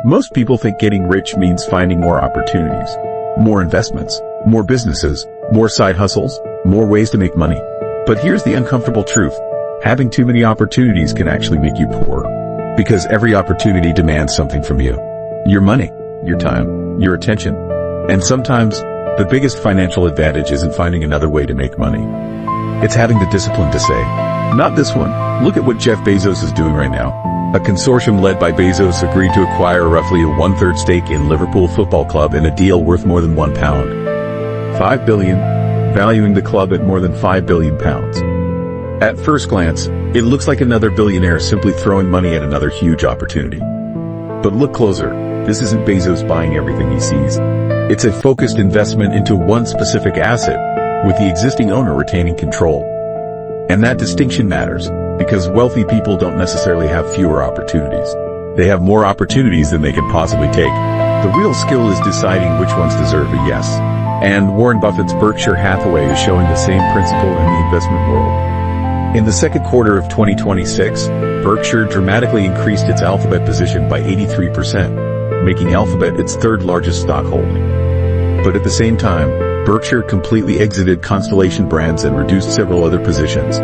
Most people think getting rich means finding more opportunities, more investments, more businesses, more side hustles, more ways to make money. But here's the uncomfortable truth. Having too many opportunities can actually make you poor. Because every opportunity demands something from you. Your money, your time, your attention. And sometimes, the biggest financial advantage isn't finding another way to make money. It's having the discipline to say, not this one. Look at what Jeff Bezos is doing right now. A consortium led by Bezos agreed to acquire roughly a one-third stake in Liverpool Football Club in a deal worth more than £1. £5 billion, valuing the club at more than £5 billion. At first glance, it looks like another billionaire simply throwing money at another huge opportunity. But look closer. This isn't Bezos buying everything he sees. It's a focused investment into one specific asset, with the existing owner retaining control. And that distinction matters, because wealthy people don't necessarily have fewer opportunities. They have more opportunities than they can possibly take. The real skill is deciding which ones deserve a yes. And Warren Buffett's Berkshire Hathaway is showing the same principle in the investment world. In the second quarter of 2026, Berkshire dramatically increased its Alphabet position by 83%, making Alphabet its third largest stock holding. But at the same time, Berkshire completely exited Constellation Brands and reduced several other positions.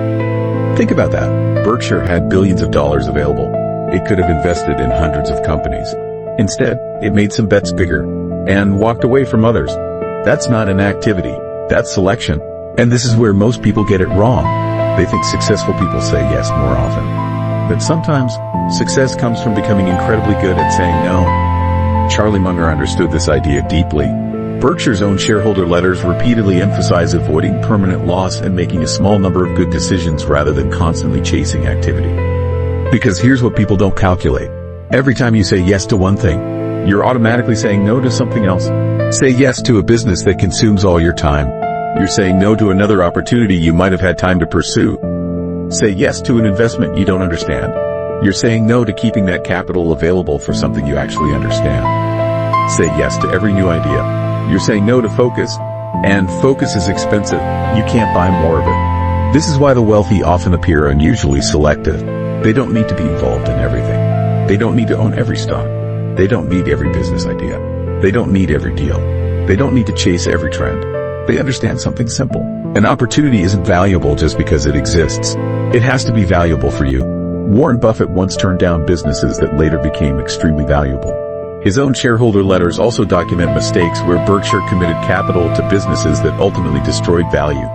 Think about that. Berkshire had billions of dollars available. It could have invested in hundreds of companies. Instead, it made some bets bigger and walked away from others. That's not inactivity. That's selection. And this is where most people get it wrong. They think successful people say yes more often. But sometimes, success comes from becoming incredibly good at saying no. Charlie Munger understood this idea deeply. Berkshire's own shareholder letters repeatedly emphasize avoiding permanent loss and making a small number of good decisions rather than constantly chasing activity. Because here's what people don't calculate. Every time you say yes to one thing, you're automatically saying no to something else. Say yes to a business that consumes all your time. You're saying no to another opportunity you might have had time to pursue. Say yes to an investment you don't understand. You're saying no to keeping that capital available for something you actually understand. Say yes to every new idea. You're saying no to focus, and focus is expensive. You can't buy more of it. This is why the wealthy often appear unusually selective. They don't need to be involved in everything. They don't need to own every stock. They don't need every business idea. They don't need every deal. They don't need to chase every trend. They understand something simple. An opportunity isn't valuable just because it exists. It has to be valuable for you. Warren Buffett once turned down businesses that later became extremely valuable. His own shareholder letters also document mistakes where Berkshire committed capital to businesses that ultimately destroyed value.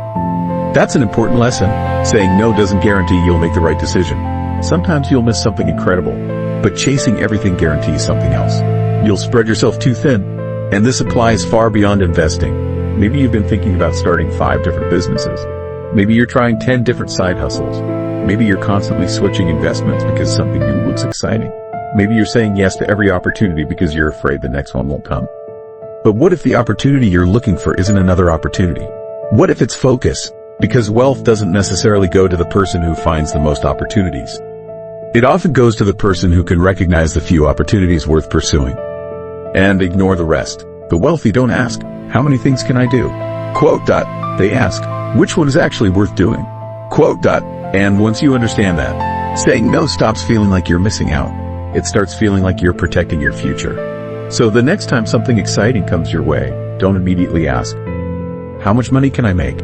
That's an important lesson. Saying no doesn't guarantee you'll make the right decision. Sometimes you'll miss something incredible, but chasing everything guarantees something else. You'll spread yourself too thin, and this applies far beyond investing. Maybe you've been thinking about starting 5 different businesses. Maybe you're trying 10 different side hustles. Maybe you're constantly switching investments because something new looks exciting. Maybe you're saying yes to every opportunity because you're afraid the next one won't come. But what if the opportunity you're looking for isn't another opportunity? What if it's focus? Because wealth doesn't necessarily go to the person who finds the most opportunities. It often goes to the person who can recognize the few opportunities worth pursuing and ignore the rest. The wealthy don't ask, how many things can I do? They ask, which one is actually worth doing? And once you understand that, saying no stops feeling like you're missing out. It starts feeling like you're protecting your future. So the next time something exciting comes your way, don't immediately ask, how much money can I make?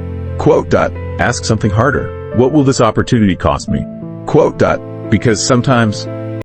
Ask something harder. What will this opportunity cost me? Because sometimes